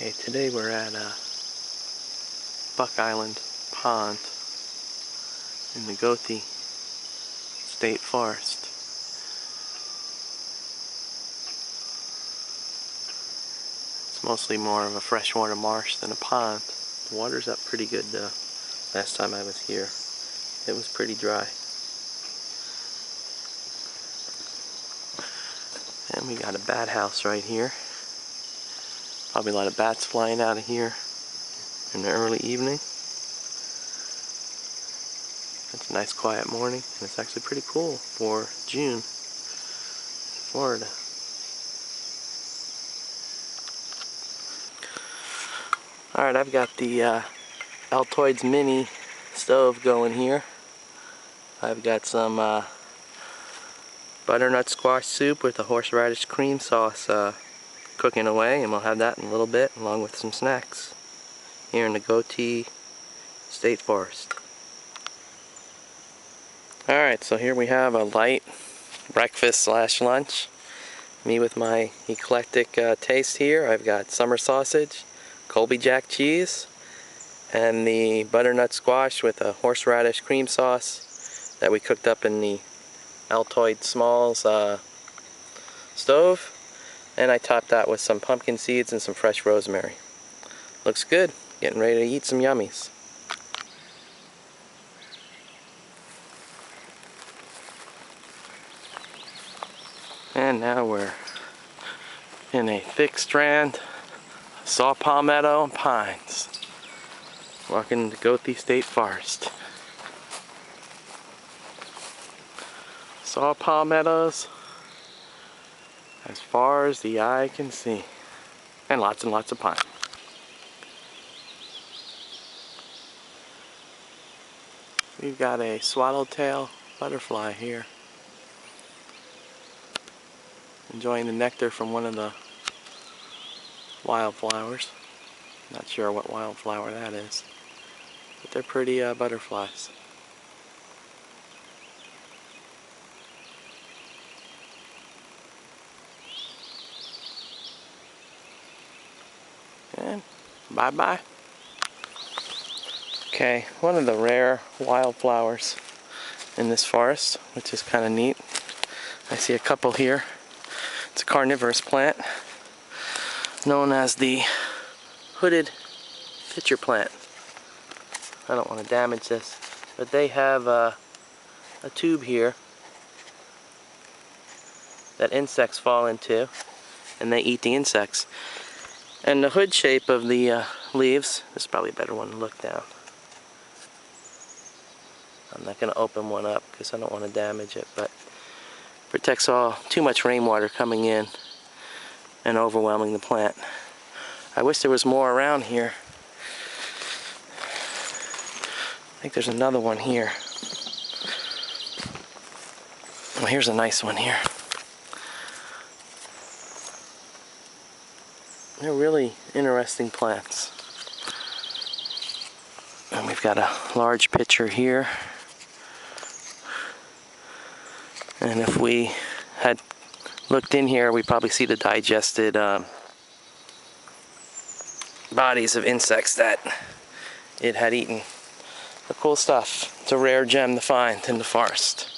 Okay, today we're at Buck Island Pond in the Goethe State Forest. It's mostly more of a freshwater marsh than a pond. The water's up pretty good though. Last time I was here, it was pretty dry. And we got a bat house right here. Probably a lot of bats flying out of here in the early evening. It's a nice quiet morning, and it's actually pretty cool for June, Florida. Alright, I've got the Altoids Mini stove going here. I've got some butternut squash soup with a horseradish cream sauce cooking away, and we'll have that in a little bit along with some snacks here in the Goethe State Forest. Alright, so here we have a light breakfast slash lunch. Me with my eclectic taste here. I've got summer sausage, Colby Jack cheese, and the butternut squash with a horseradish cream sauce that we cooked up in the Altoid Smalls stove. And I topped that with some pumpkin seeds and some fresh rosemary. Looks good. Getting ready to eat some yummies. And now we're in a thick strand of saw palmetto and pines. Walking the Goethe State Forest. Saw palmettos as far as the eye can see. And lots of pine. We've got a swallowtail butterfly here, enjoying the nectar from one of the wildflowers. Not sure what wildflower that is, but they're pretty butterflies. And bye-bye. Okay, one of the rare wildflowers in this forest, which is kind of neat. I see a couple here. It's a carnivorous plant known as the hooded pitcher plant. I don't want to damage this, but they have a tube here that insects fall into, and they eat the insects. And the hood shape of the leaves, this is probably a better one to look down. I'm not going to open one up because I don't want to damage it, but protects too much rainwater coming in and overwhelming the plant. I wish there was more around here. I think there's another one here. Well, here's a nice one here. They're really interesting plants. And we've got a large pitcher here. And if we had looked in here, we'd probably see the digested bodies of insects that it had eaten. But cool stuff. It's a rare gem to find in the forest.